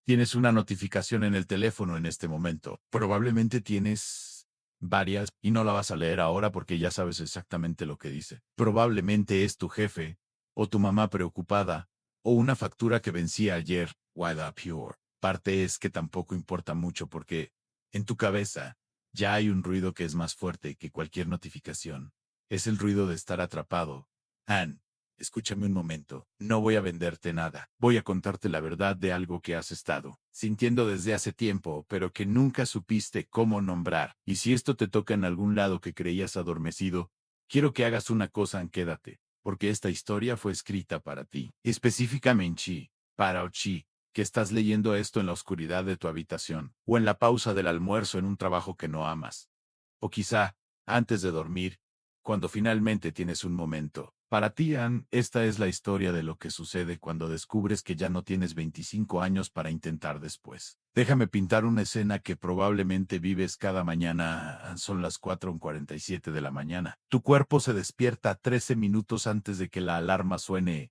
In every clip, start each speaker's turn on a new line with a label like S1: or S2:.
S1: Tienes una notificación en el teléfono en este momento. Probablemente tienes varias y no la vas a leer ahora porque ya sabes exactamente lo que dice. Probablemente es tu jefe o tu mamá preocupada o una factura que vencía ayer. Why the pure? Parte es que tampoco importa mucho porque en tu cabeza ya hay un ruido que es más fuerte que cualquier notificación. Es el ruido de estar atrapado. Anne, escúchame un momento. No voy a venderte nada. Voy a contarte la verdad de algo que has estado sintiendo desde hace tiempo, pero que nunca supiste cómo nombrar. Y si esto te toca en algún lado que creías adormecido, quiero que hagas una cosa, quédate, porque esta historia fue escrita para ti. Específicamente, para Ochi, que estás leyendo esto en la oscuridad de tu habitación, o en la pausa del almuerzo en un trabajo que no amas. O quizá, antes de dormir, cuando finalmente tienes un momento. Para ti, Ann, esta es la historia de lo que sucede cuando descubres que ya no tienes 25 años para intentar después. Déjame pintar una escena que probablemente vives cada mañana. Son las 4:47 de la mañana. Tu cuerpo se despierta 13 minutos antes de que la alarma suene.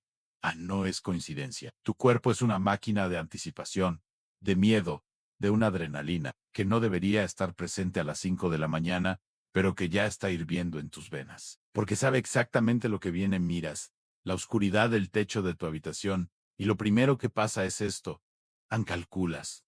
S1: No es coincidencia. Tu cuerpo es una máquina de anticipación, de miedo, de una adrenalina, que no debería estar presente a las 5 de la mañana, pero que ya está hirviendo en tus venas. Porque sabe exactamente lo que viene. Miras la oscuridad del techo de tu habitación, y lo primero que pasa es esto.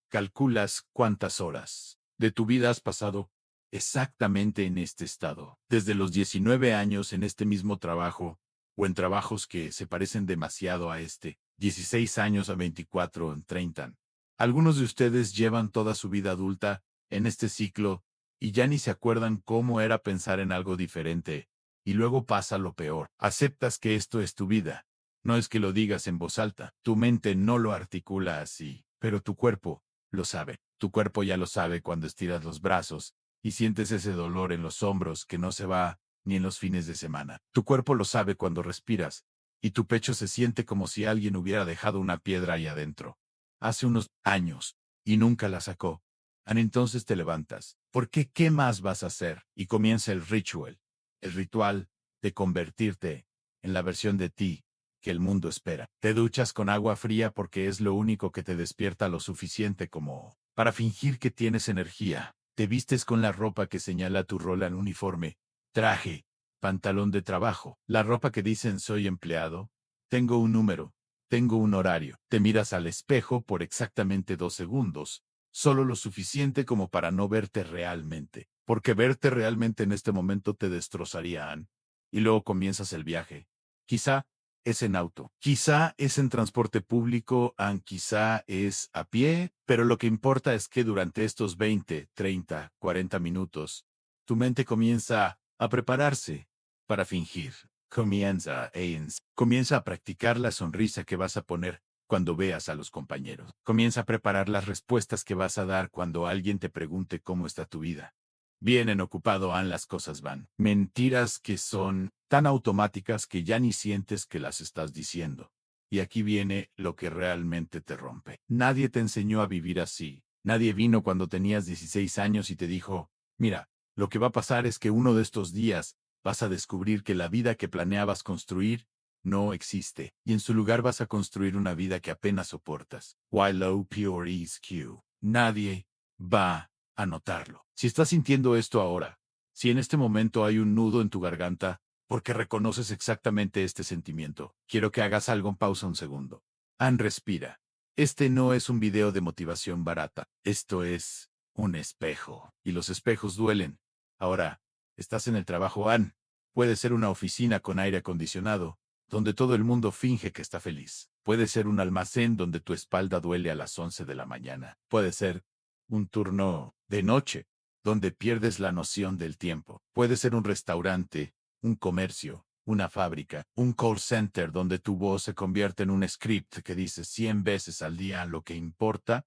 S1: Calculas cuántas horas de tu vida has pasado exactamente en este estado. Desde los 19 años en este mismo trabajo, o en trabajos que se parecen demasiado a este, 16 años a 24 en 30. Algunos de ustedes llevan toda su vida adulta en este ciclo y ya ni se acuerdan cómo era pensar en algo diferente. Y luego pasa lo peor. Aceptas que esto es tu vida. No es que lo digas en voz alta. Tu mente no lo articula así, pero tu cuerpo lo sabe. Tu cuerpo ya lo sabe cuando estiras los brazos y sientes ese dolor en los hombros que no se va ni en los fines de semana. Tu cuerpo lo sabe cuando respiras y tu pecho se siente como si alguien hubiera dejado una piedra ahí adentro. Hace unos años y nunca la sacó. Entonces te levantas. ¿Por qué? ¿Qué más vas a hacer? Y comienza el ritual de convertirte en la versión de ti que el mundo espera. Te duchas con agua fría porque es lo único que te despierta lo suficiente como para fingir que tienes energía. Te vistes con la ropa que señala tu rol en uniforme, traje, pantalón de trabajo, la ropa que dicen soy empleado, tengo un número, tengo un horario. Te miras al espejo por exactamente 2 segundos, solo lo suficiente como para no verte realmente, porque verte realmente en este momento te destrozaría, Ann. Y luego comienzas el viaje. Quizá es en auto, quizá es en transporte público, quizá es a pie, pero lo que importa es que durante estos 20, 30, 40 minutos, tu mente comienza a prepararse para fingir. Comienza a practicar la sonrisa que vas a poner cuando veas a los compañeros. Comienza a preparar las respuestas que vas a dar cuando alguien te pregunte cómo está tu vida. Bien ocupado, las cosas van. Mentiras que son tan automáticas que ya ni sientes que las estás diciendo. Y aquí viene lo que realmente te rompe. Nadie te enseñó a vivir así. Nadie vino cuando tenías 16 años y te dijo, mira, lo que va a pasar es que uno de estos días vas a descubrir que la vida que planeabas construir no existe, y en su lugar vas a construir una vida que apenas soportas. Why low pure is Q. Nadie va a notarlo. Si estás sintiendo esto ahora, si en este momento hay un nudo en tu garganta, porque reconoces exactamente este sentimiento, quiero que hagas algo en pausa un segundo. Respira. Este no es un video de motivación barata. Esto es un espejo. Y los espejos duelen. Ahora, estás en el trabajo, Ann. Puede ser una oficina con aire acondicionado, donde todo el mundo finge que está feliz. Puede ser un almacén donde tu espalda duele a las 11 de la mañana. Puede ser un turno de noche, donde pierdes la noción del tiempo. Puede ser un restaurante, un comercio, una fábrica, un call center donde tu voz se convierte en un script que dice 100 veces al día. Lo que importa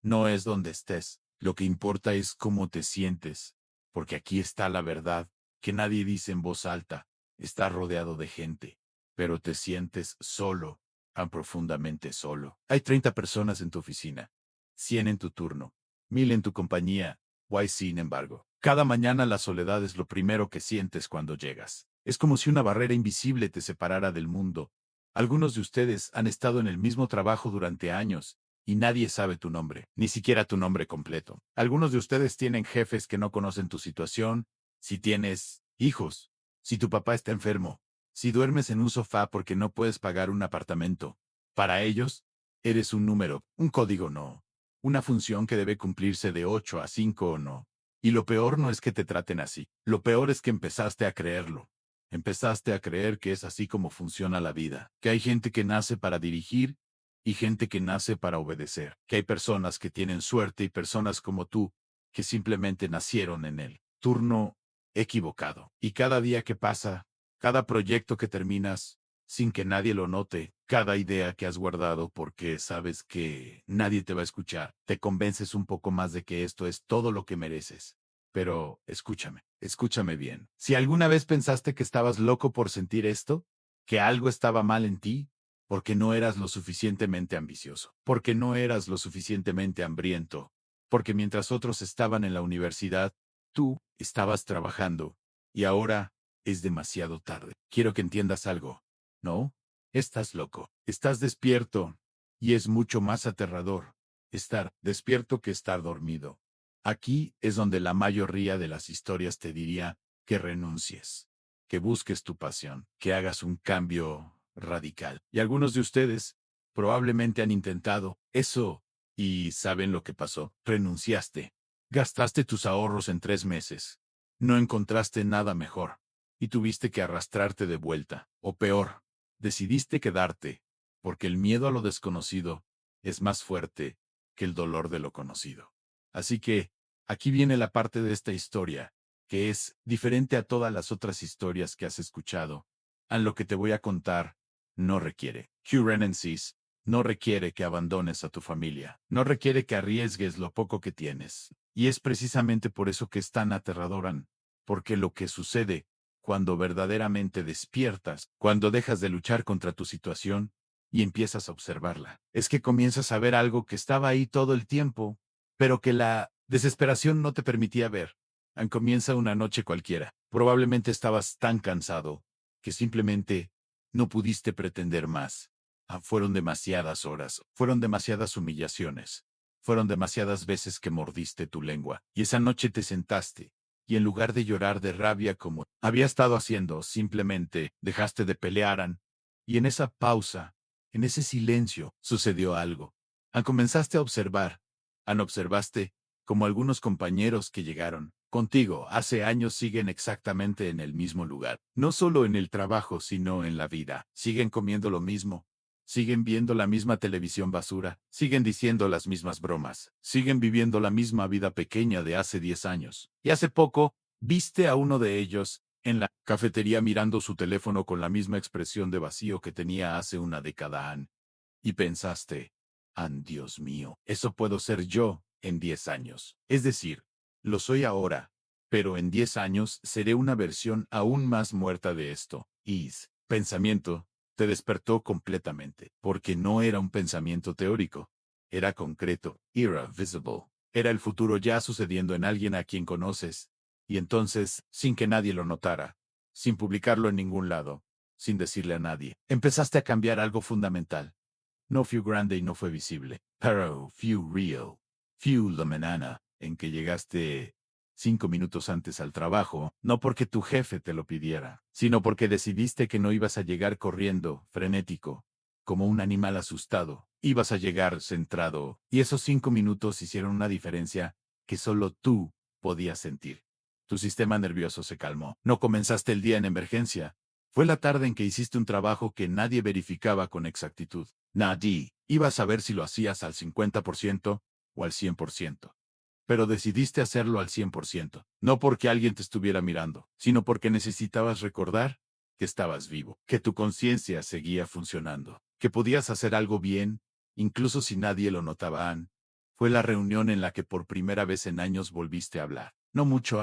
S1: no es dónde estés, lo que importa es cómo te sientes, porque aquí está la verdad que nadie dice en voz alta. Estás rodeado de gente, pero te sientes solo, tan profundamente solo. Hay 30 personas en tu oficina, 100 en tu turno, 1000 en tu compañía. Sin embargo, cada mañana la soledad es lo primero que sientes cuando llegas. Es como si una barrera invisible te separara del mundo. Algunos de ustedes han estado en el mismo trabajo durante años, y nadie sabe tu nombre, ni siquiera tu nombre completo. Algunos de ustedes tienen jefes que no conocen tu situación, si tienes hijos, si tu papá está enfermo, si duermes en un sofá porque no puedes pagar un apartamento. Para ellos, eres un número, un código no, una función que debe cumplirse de 8 a 5 o no. Y lo peor no es que te traten así, lo peor es que empezaste a creerlo. Empezaste a creer que es así como funciona la vida, que hay gente que nace para dirigir y gente que nace para obedecer, que hay personas que tienen suerte y personas como tú, que simplemente nacieron en el turno equivocado. Y cada día que pasa, cada proyecto que terminas, sin que nadie lo note, cada idea que has guardado porque sabes que nadie te va a escuchar, te convences un poco más de que esto es todo lo que mereces. Pero escúchame, escúchame bien. Si alguna vez pensaste que estabas loco por sentir esto, que algo estaba mal en ti, porque no eras lo suficientemente ambicioso, porque no eras lo suficientemente hambriento, porque mientras otros estaban en la universidad, tú estabas trabajando, y ahora es demasiado tarde. Quiero que entiendas algo. No, estás loco, estás despierto, y es mucho más aterrador estar despierto que estar dormido. Aquí es donde la mayoría de las historias te diría que renuncies, que busques tu pasión, que hagas un cambio radical. Y algunos de ustedes probablemente han intentado eso y saben lo que pasó. Renunciaste. Gastaste tus ahorros en 3 meses. No encontraste nada mejor. Y tuviste que arrastrarte de vuelta. O peor, decidiste quedarte, porque el miedo a lo desconocido es más fuerte que el dolor de lo conocido. Así que, aquí viene la parte de esta historia, que es diferente a todas las otras historias que has escuchado. A lo que te voy a contar no requiere renuncies, no requiere que abandones a tu familia, no requiere que arriesgues lo poco que tienes. Y es precisamente por eso que es tan aterradora, porque lo que sucede cuando verdaderamente despiertas, cuando dejas de luchar contra tu situación y empiezas a observarla, es que comienzas a ver algo que estaba ahí todo el tiempo, pero que la desesperación no te permitía ver. Comienza una noche cualquiera. Probablemente estabas tan cansado que simplemente no pudiste pretender más. Fueron demasiadas horas, fueron demasiadas humillaciones, fueron demasiadas veces que mordiste tu lengua, y esa noche te sentaste, y en lugar de llorar de rabia como había estado haciendo, simplemente dejaste de pelear, y en esa pausa, en ese silencio, sucedió algo. Comenzaste a observar, observaste como algunos compañeros que llegaron contigo hace años siguen exactamente en el mismo lugar. No solo en el trabajo, sino en la vida. Siguen comiendo lo mismo. Siguen viendo la misma televisión basura. Siguen diciendo las mismas bromas. Siguen viviendo la misma vida pequeña de hace 10 años. Y hace poco, viste a uno de ellos en la cafetería mirando su teléfono con la misma expresión de vacío que tenía hace una década. Y pensaste, Dios mío, eso puedo ser yo en 10 años. Es decir, lo soy ahora, pero en 10 años seré una versión aún más muerta de esto. Pensamiento, te despertó completamente, porque no era un pensamiento teórico, era concreto, era visible, era el futuro ya sucediendo en alguien a quien conoces, y entonces, sin que nadie lo notara, sin publicarlo en ningún lado, sin decirle a nadie, empezaste a cambiar algo fundamental. No fue grande y no fue visible, pero fue real. Fue la mañana en que llegaste 5 minutos antes al trabajo, no porque tu jefe te lo pidiera, sino porque decidiste que no ibas a llegar corriendo, frenético, como un animal asustado. Ibas a llegar centrado, y esos 5 minutos hicieron una diferencia que solo tú podías sentir. Tu sistema nervioso se calmó. No comenzaste el día en emergencia. Fue la tarde en que hiciste un trabajo que nadie verificaba con exactitud. Nadie iba a saber si lo hacías al 50% o al 100%. Pero decidiste hacerlo al 100%, no porque alguien te estuviera mirando, sino porque necesitabas recordar que estabas vivo, que tu conciencia seguía funcionando, que podías hacer algo bien, incluso si nadie lo notaba. Fue la reunión en la que por primera vez en años volviste a hablar. No mucho,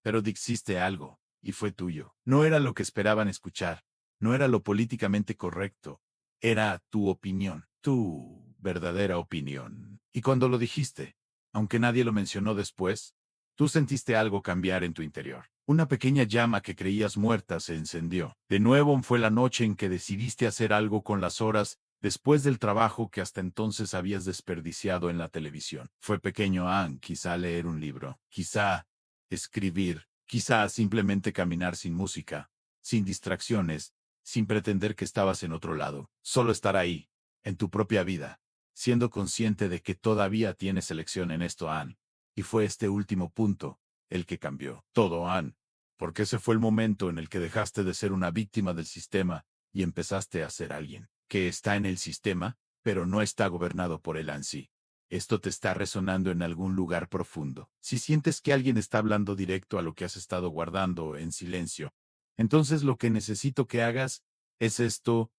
S1: pero dijiste algo, y fue tuyo. No era lo que esperaban escuchar, no era lo políticamente correcto, era tu opinión, tu verdadera opinión. Y cuando lo dijiste, aunque nadie lo mencionó después, tú sentiste algo cambiar en tu interior. Una pequeña llama que creías muerta se encendió. De nuevo fue la noche en que decidiste hacer algo con las horas después del trabajo que hasta entonces habías desperdiciado en la televisión. Fue pequeño, quizá leer un libro, quizá escribir, quizá simplemente caminar sin música, sin distracciones, sin pretender que estabas en otro lado. Solo estar ahí, en tu propia vida, siendo consciente de que todavía tienes elección en esto, Ann. Y fue este último punto el que cambió todo, Ann. Porque ese fue el momento en el que dejaste de ser una víctima del sistema y empezaste a ser alguien que está en el sistema, pero no está gobernado por él en sí. Esto te está resonando en algún lugar profundo. Si sientes que alguien está hablando directo a lo que has estado guardando en silencio, entonces lo que necesito que hagas es esto,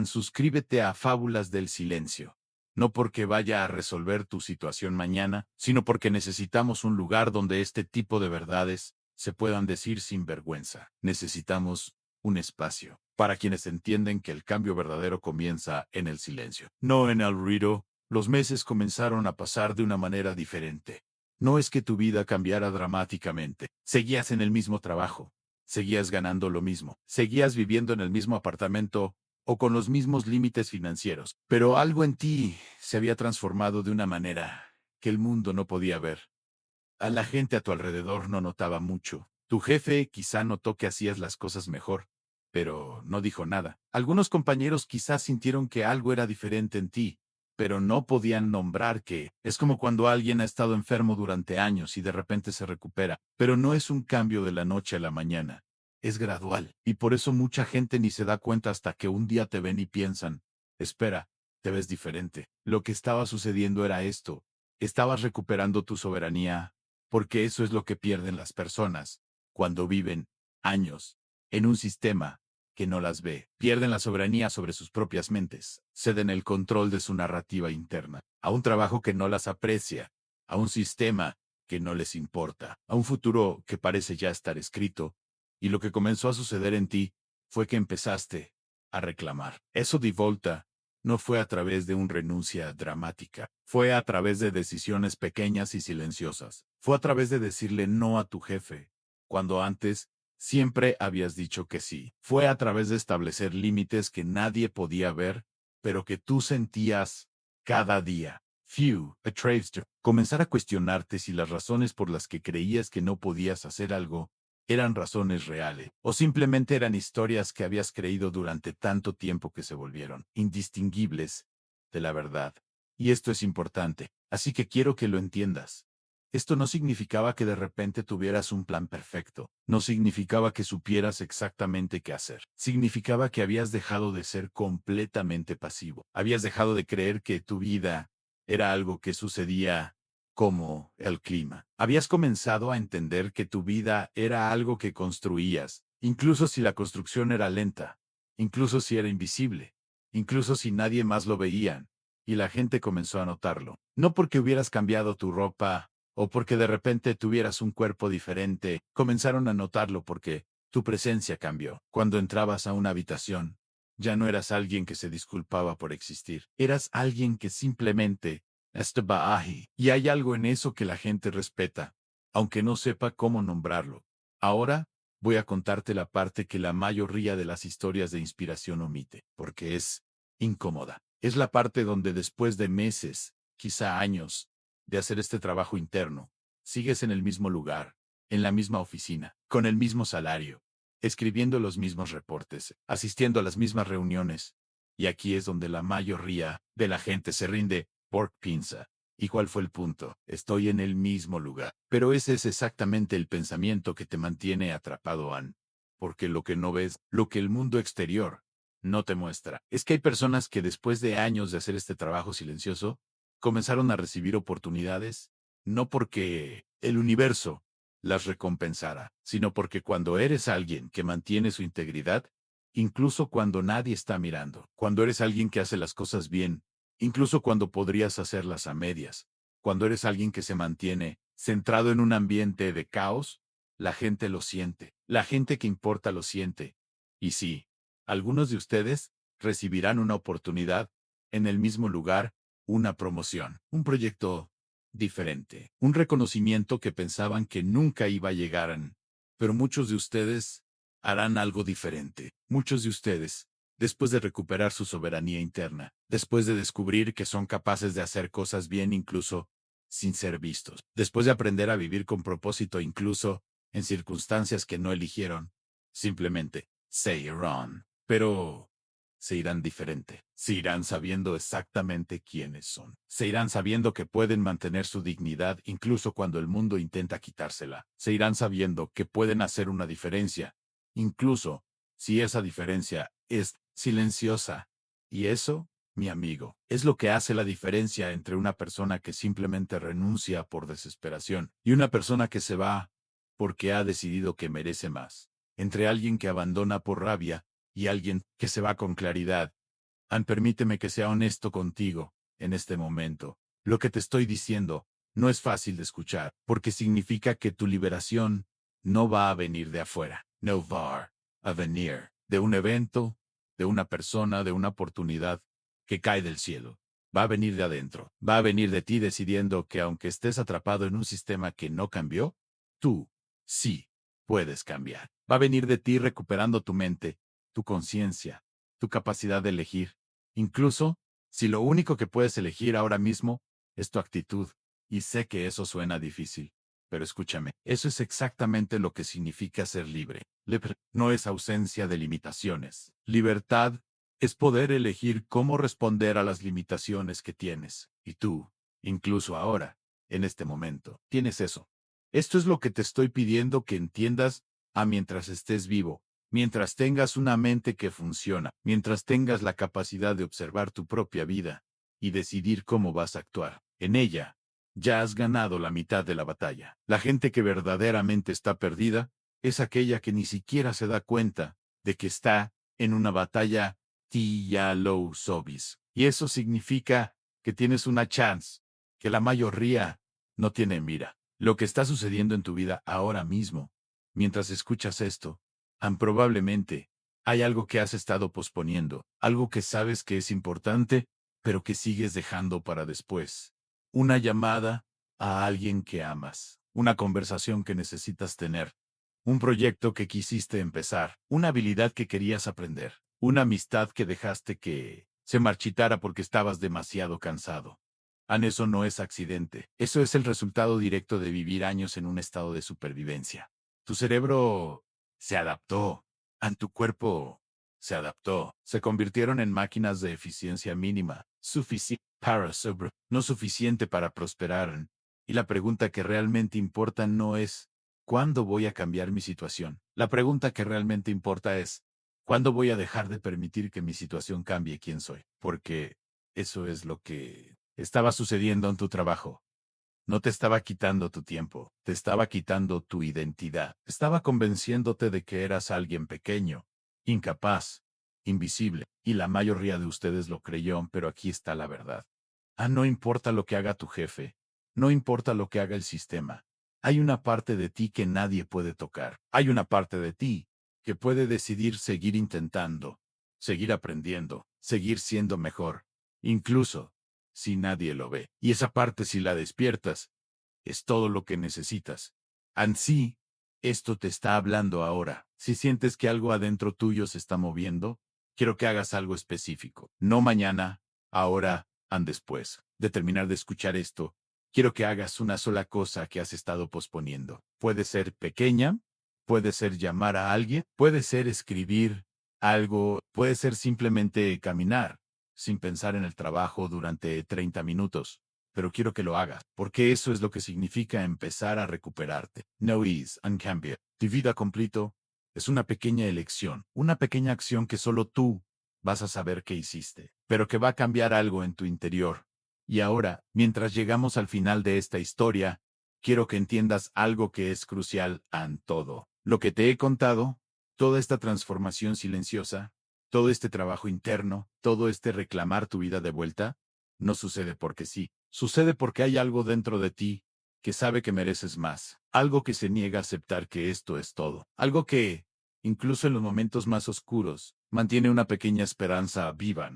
S1: suscríbete a Fábulas del Silencio. No porque vaya a resolver tu situación mañana, sino porque necesitamos un lugar donde este tipo de verdades se puedan decir sin vergüenza. Necesitamos un espacio para quienes entienden que el cambio verdadero comienza en el silencio, no en el ruido. Los meses comenzaron a pasar de una manera diferente. No es que tu vida cambiara dramáticamente. Seguías en el mismo trabajo, seguías ganando lo mismo, seguías viviendo en el mismo apartamento o con los mismos límites financieros, pero algo en ti se había transformado de una manera que el mundo no podía ver. A la gente a tu alrededor no notaba mucho. Tu jefe quizá notó que hacías las cosas mejor, pero no dijo nada. Algunos compañeros quizás sintieron que algo era diferente en ti, pero no podían nombrar qué. Es como cuando alguien ha estado enfermo durante años y de repente se recupera, pero no es un cambio de la noche a la mañana. Es gradual, y por eso mucha gente ni se da cuenta hasta que un día te ven y piensan, espera, te ves diferente. Lo que estaba sucediendo era esto. Estabas recuperando tu soberanía, porque eso es lo que pierden las personas cuando viven años en un sistema que no las ve. Pierden la soberanía sobre sus propias mentes, ceden el control de su narrativa interna, a un trabajo que no las aprecia, a un sistema que no les importa, a un futuro que parece ya estar escrito, y lo que comenzó a suceder en ti fue que empezaste a reclamar. Eso de volta no fue a través de una renuncia dramática, fue a través de decisiones pequeñas y silenciosas. Fue a través de decirle no a tu jefe, cuando antes siempre habías dicho que sí. Fue a través de establecer límites que nadie podía ver, pero que tú sentías cada día. A Travester. Comenzar a cuestionarte si las razones por las que creías que no podías hacer algo eran razones reales, o simplemente eran historias que habías creído durante tanto tiempo que se volvieron indistinguibles de la verdad. Y esto es importante, así que quiero que lo entiendas. Esto no significaba que de repente tuvieras un plan perfecto, no significaba que supieras exactamente qué hacer, significaba que habías dejado de ser completamente pasivo, habías dejado de creer que tu vida era algo que sucedía como el clima. Habías comenzado a entender que tu vida era algo que construías, incluso si la construcción era lenta, incluso si era invisible, incluso si nadie más lo veía, y la gente comenzó a notarlo. No porque hubieras cambiado tu ropa o porque de repente tuvieras un cuerpo diferente, comenzaron a notarlo porque tu presencia cambió. Cuando entrabas a una habitación, ya no eras alguien que se disculpaba por existir, eras alguien que simplemente estaba ahí. Y hay algo en eso que la gente respeta, aunque no sepa cómo nombrarlo. Ahora, voy a contarte la parte que la mayoría de las historias de inspiración omite, porque es incómoda. Es la parte donde después de meses, quizá años, de hacer este trabajo interno, sigues en el mismo lugar, en la misma oficina, con el mismo salario, escribiendo los mismos reportes, asistiendo a las mismas reuniones. Y aquí es donde la mayoría de la gente se rinde. Pork Pinza. ¿Y cuál fue el punto? Estoy en el mismo lugar. Pero ese es exactamente el pensamiento que te mantiene atrapado, Ann. Porque lo que no ves, lo que el mundo exterior no te muestra, es que hay personas que después de años de hacer este trabajo silencioso, comenzaron a recibir oportunidades, no porque el universo las recompensara, sino porque cuando eres alguien que mantiene su integridad, incluso cuando nadie está mirando, cuando eres alguien que hace las cosas bien, incluso cuando podrías hacerlas a medias, cuando eres alguien que se mantiene centrado en un ambiente de caos, la gente lo siente, la gente que importa lo siente. Y sí, algunos de ustedes recibirán una oportunidad en el mismo lugar, una promoción, un proyecto diferente, un reconocimiento que pensaban que nunca iba a llegar, pero muchos de ustedes harán algo diferente. Muchos de ustedes después de recuperar su soberanía interna, después de descubrir que son capaces de hacer cosas bien incluso sin ser vistos, después de aprender a vivir con propósito incluso en circunstancias que no eligieron, simplemente se irán. Pero se irán diferente, se irán sabiendo exactamente quiénes son, se irán sabiendo que pueden mantener su dignidad incluso cuando el mundo intenta quitársela, se irán sabiendo que pueden hacer una diferencia, incluso si esa diferencia es silenciosa. Y eso, mi amigo, es lo que hace la diferencia entre una persona que simplemente renuncia por desesperación y una persona que se va porque ha decidido que merece más, entre alguien que abandona por rabia y alguien que se va con claridad. Permíteme que sea honesto contigo en este momento. Lo que te estoy diciendo no es fácil de escuchar, porque significa que tu liberación no va a venir de afuera, no va a venir de un evento, de una persona, de una oportunidad que cae del cielo. Va a venir de adentro, va a venir de ti decidiendo que aunque estés atrapado en un sistema que no cambió, tú sí puedes cambiar. Va a venir de ti recuperando tu mente, tu conciencia, tu capacidad de elegir. Incluso si lo único que puedes elegir ahora mismo es tu actitud, y sé que eso suena difícil, pero escúchame, eso es exactamente lo que significa ser libre. Libre no es ausencia de limitaciones. Libertad es poder elegir cómo responder a las limitaciones que tienes. Y tú, incluso ahora, en este momento, tienes eso. Esto es lo que te estoy pidiendo que entiendas mientras estés vivo. Mientras tengas una mente que funciona, mientras tengas la capacidad de observar tu propia vida y decidir cómo vas a actuar en ella, ya has ganado la mitad de la batalla. La gente que verdaderamente está perdida es aquella que ni siquiera se da cuenta de que está en una batalla low sobis. Y eso significa que tienes una chance que la mayoría no tiene. Mira, lo que está sucediendo en tu vida ahora mismo, mientras escuchas esto, probablemente hay algo que has estado posponiendo, algo que sabes que es importante, pero que sigues dejando para después. Una llamada a alguien que amas, una conversación que necesitas tener, un proyecto que quisiste empezar, una habilidad que querías aprender, una amistad que dejaste que se marchitara porque estabas demasiado cansado. Eso no es accidente, eso es el resultado directo de vivir años en un estado de supervivencia. Tu cerebro se adaptó. Tu cuerpo se adaptó. Se convirtieron en máquinas de eficiencia mínima, suficiente para no suficiente para prosperar. Y la pregunta que realmente importa no es ¿cuándo voy a cambiar mi situación? La pregunta que realmente importa es ¿cuándo voy a dejar de permitir que mi situación cambie quién soy? Porque eso es lo que estaba sucediendo en tu trabajo. No te estaba quitando tu tiempo, te estaba quitando tu identidad. Estaba convenciéndote de que eras alguien pequeño, incapaz, invisible. Y la mayoría de ustedes lo creyó, pero aquí está la verdad. No importa lo que haga tu jefe, no importa lo que haga el sistema. Hay una parte de ti que nadie puede tocar. Hay una parte de ti que puede decidir seguir intentando, seguir aprendiendo, seguir siendo mejor. Incluso si nadie lo ve. Y esa parte, si la despiertas, es todo lo que necesitas. Ansí, esto te está hablando ahora. Si sientes que algo adentro tuyo se está moviendo, quiero que hagas algo específico. No mañana, ahora, después de terminar de escuchar esto, quiero que hagas una sola cosa que has estado posponiendo. Puede ser pequeña, puede ser llamar a alguien, puede ser escribir algo, puede ser simplemente caminar sin pensar en el trabajo durante 30 minutos. Pero quiero que lo hagas, porque eso es lo que significa empezar a recuperarte. No is un cambio. Tu vida completo es una pequeña elección, una pequeña acción que solo tú vas a saber que hiciste, pero que va a cambiar algo en tu interior. Y ahora, mientras llegamos al final de esta historia, quiero que entiendas algo que es crucial en todo. Lo que te he contado, toda esta transformación silenciosa, todo este trabajo interno, todo este reclamar tu vida de vuelta, no sucede porque sí. Sucede porque hay algo dentro de ti que sabe que mereces más. Algo que se niega a aceptar que esto es todo. Algo que, incluso en los momentos más oscuros, mantiene una pequeña esperanza viva.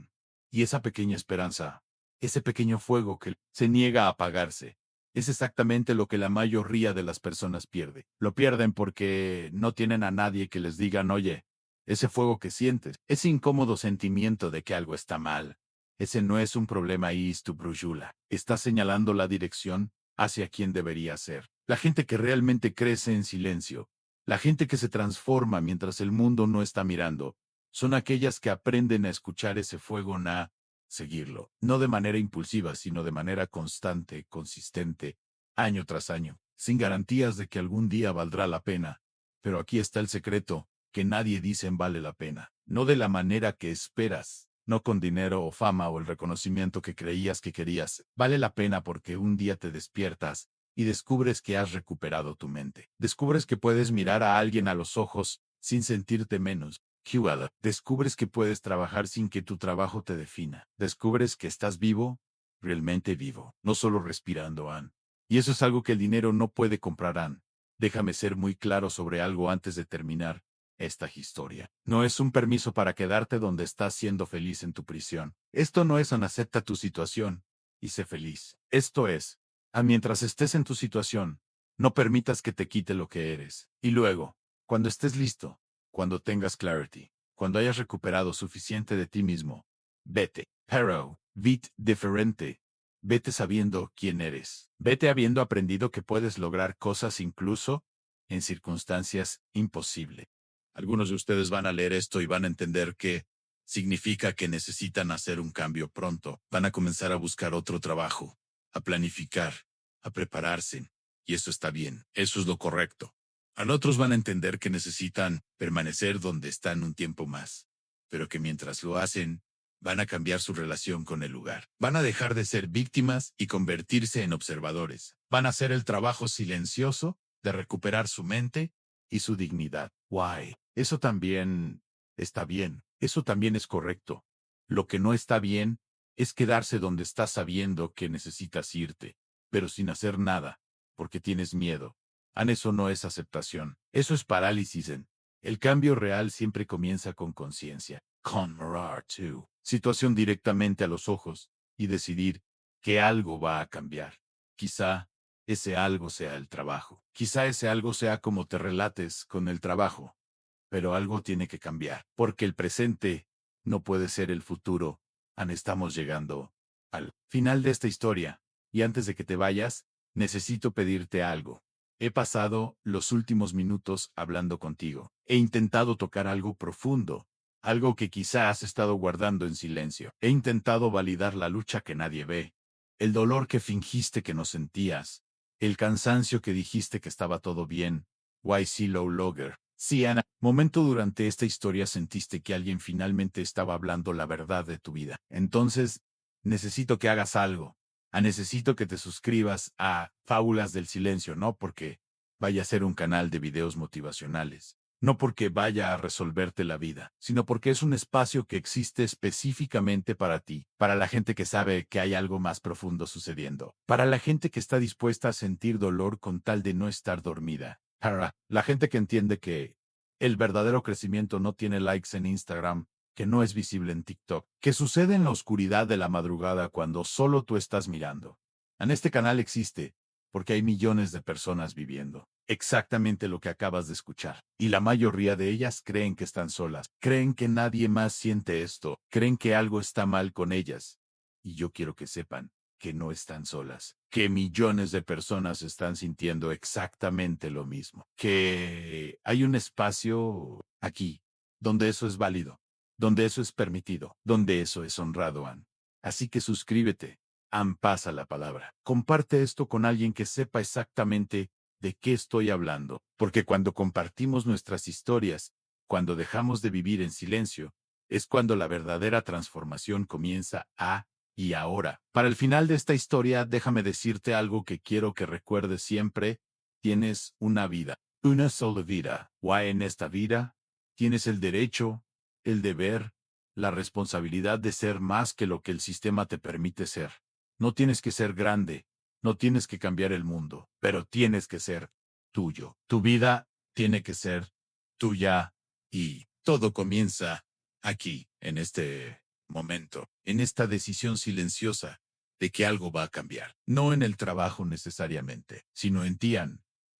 S1: Y esa pequeña esperanza, ese pequeño fuego que se niega a apagarse, es exactamente lo que la mayoría de las personas pierde. Lo pierden porque no tienen a nadie que les digan, oye, Ese fuego que sientes, ese incómodo sentimiento de que algo está mal. Ese no es un problema y es tu brújula. Está señalando la dirección hacia quien debería ser. La gente que realmente crece en silencio, la gente que se transforma mientras el mundo no está mirando, son aquellas que aprenden a escuchar ese fuego, seguirlo, no de manera impulsiva, sino de manera constante, consistente, año tras año, sin garantías de que algún día valdrá la pena. Pero aquí está el secreto, que nadie dice vale la pena, no de la manera que esperas, no con dinero o fama o el reconocimiento que creías que querías. Vale la pena porque un día te despiertas y descubres que has recuperado tu mente. Descubres que puedes mirar a alguien a los ojos sin sentirte menos. Descubres que puedes trabajar sin que tu trabajo te defina. Descubres que estás vivo, realmente vivo, no solo respirando, Y eso es algo que el dinero no puede comprar, Déjame ser muy claro sobre algo antes de terminar esta historia. No es un permiso para quedarte donde estás siendo feliz en tu prisión. Esto no es un acepta tu situación y sé feliz. Esto es, mientras estés en tu situación, no permitas que te quite lo que eres. Y luego, cuando estés listo, cuando tengas clarity, cuando hayas recuperado suficiente de ti mismo, vete. Pero, vite diferente. Vete sabiendo quién eres. Vete habiendo aprendido que puedes lograr cosas incluso en circunstancias imposibles. Algunos de ustedes van a leer esto y van a entender que significa que necesitan hacer un cambio pronto. Van a comenzar a buscar otro trabajo, a planificar, a prepararse. Y eso está bien. Eso es lo correcto. A otros van a entender que necesitan permanecer donde están un tiempo más, pero que mientras lo hacen, van a cambiar su relación con el lugar. Van a dejar de ser víctimas y convertirse en observadores. Van a hacer el trabajo silencioso de recuperar su mente y su dignidad. Why? Eso también está bien. Eso también es correcto. Lo que no está bien es quedarse donde estás sabiendo que necesitas irte, pero sin hacer nada, porque tienes miedo. Eso no es aceptación. Eso es parálisis. El cambio real siempre comienza con conciencia. Con mirar tu situación directamente a los ojos y decidir que algo va a cambiar. Quizá ese algo sea el trabajo. Quizá ese algo sea como te relates con el trabajo. Pero algo tiene que cambiar, porque el presente no puede ser el futuro. Estamos llegando al final de esta historia, y antes de que te vayas, necesito pedirte algo. He pasado los últimos minutos hablando contigo. He intentado tocar algo profundo, algo que quizá has estado guardando en silencio. He intentado validar la lucha que nadie ve, el dolor que fingiste que no sentías, el cansancio que dijiste que estaba todo bien. YC Low Logger. Sí, Ana, momento durante esta historia sentiste que alguien finalmente estaba hablando la verdad de tu vida. Entonces, necesito que hagas algo. Necesito que te suscribas a Fábulas del Silencio, no porque vaya a ser un canal de videos motivacionales, no porque vaya a resolverte la vida, sino porque es un espacio que existe específicamente para ti, para la gente que sabe que hay algo más profundo sucediendo, para la gente que está dispuesta a sentir dolor con tal de no estar dormida, para la gente que entiende que el verdadero crecimiento no tiene likes en Instagram, que no es visible en TikTok, que sucede en la oscuridad de la madrugada cuando solo tú estás mirando. En este canal existe, porque hay millones de personas viviendo exactamente lo que acabas de escuchar. Y la mayoría de ellas creen que están solas, creen que nadie más siente esto, creen que algo está mal con ellas. Y yo quiero que sepan que no están solas, que millones de personas están sintiendo exactamente lo mismo, que hay un espacio aquí donde eso es válido, donde eso es permitido, donde eso es honrado, Así que suscríbete. Pasa la palabra. Comparte esto con alguien que sepa exactamente de qué estoy hablando, porque cuando compartimos nuestras historias, cuando dejamos de vivir en silencio, es cuando la verdadera transformación comienza. Y ahora, para el final de esta historia, déjame decirte algo que quiero que recuerdes siempre. Tienes una vida, una sola vida. En esta vida, tienes el derecho, el deber, la responsabilidad de ser más que lo que el sistema te permite ser. No tienes que ser grande, no tienes que cambiar el mundo, pero tienes que ser tuyo. Tu vida tiene que ser tuya y todo comienza aquí, en este momento, en esta decisión silenciosa de que algo va a cambiar. No en el trabajo necesariamente, sino en ti,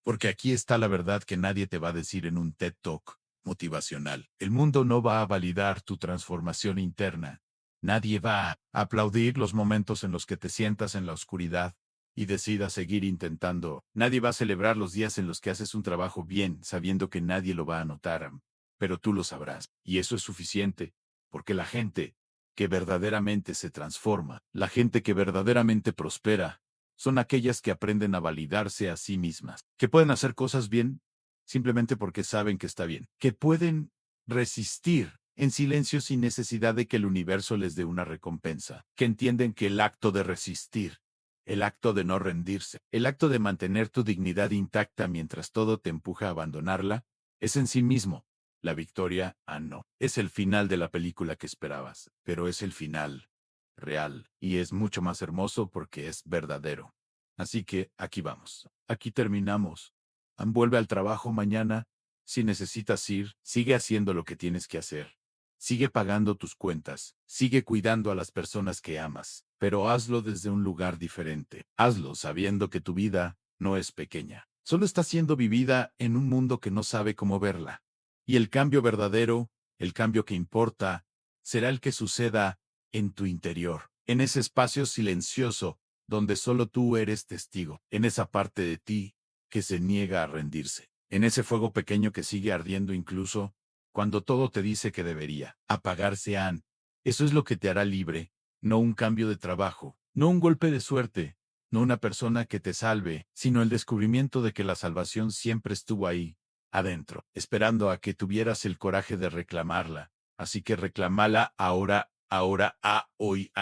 S1: porque aquí está la verdad que nadie te va a decir en un TED Talk, motivacional. El mundo no va a validar tu transformación interna. Nadie va a aplaudir los momentos en los que te sientas en la oscuridad y decidas seguir intentando. Nadie va a celebrar los días en los que haces un trabajo bien, sabiendo que nadie lo va a notar, pero tú lo sabrás. Y eso es suficiente, porque la gente que verdaderamente se transforma, la gente que verdaderamente prospera, son aquellas que aprenden a validarse a sí mismas, que pueden hacer cosas bien simplemente porque saben que está bien, que pueden resistir en silencio sin necesidad de que el universo les dé una recompensa, que entienden que el acto de resistir, el acto de no rendirse, el acto de mantener tu dignidad intacta mientras todo te empuja a abandonarla, es en sí mismo la victoria. No, es el final de la película que esperabas, pero es el final real y es mucho más hermoso porque es verdadero. Así que aquí vamos. Aquí terminamos. Vuelve al trabajo mañana. Si necesitas ir, sigue haciendo lo que tienes que hacer. Sigue pagando tus cuentas. Sigue cuidando a las personas que amas. Pero hazlo desde un lugar diferente. Hazlo sabiendo que tu vida no es pequeña. Solo está siendo vivida en un mundo que no sabe cómo verla. Y el cambio verdadero, el cambio que importa, será el que suceda en tu interior, en ese espacio silencioso donde solo tú eres testigo, en esa parte de ti que se niega a rendirse, en ese fuego pequeño que sigue ardiendo incluso cuando todo te dice que debería apagarse. Eso es lo que te hará libre, no un cambio de trabajo, no un golpe de suerte, no una persona que te salve, sino el descubrimiento de que la salvación siempre estuvo ahí, adentro, esperando a que tuvieras el coraje de reclamarla. Así que reclámala ahora, ahora, hoy,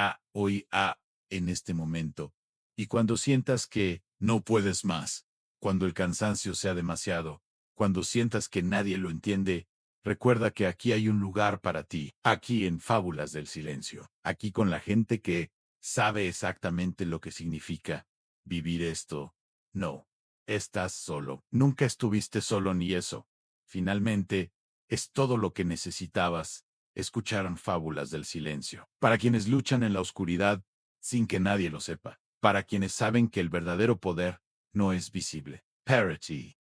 S1: en este momento. Y cuando sientas que no puedes más, cuando el cansancio sea demasiado, cuando sientas que nadie lo entiende, recuerda que aquí hay un lugar para ti, aquí en Fábulas del Silencio, aquí con la gente que sabe exactamente lo que significa vivir esto. No, estás solo, nunca estuviste solo ni eso. Finalmente, es todo lo que necesitabas, escuchar Fábulas del Silencio. Para quienes luchan en la oscuridad sin que nadie lo sepa, para quienes saben que el verdadero poder no es visible. Parity.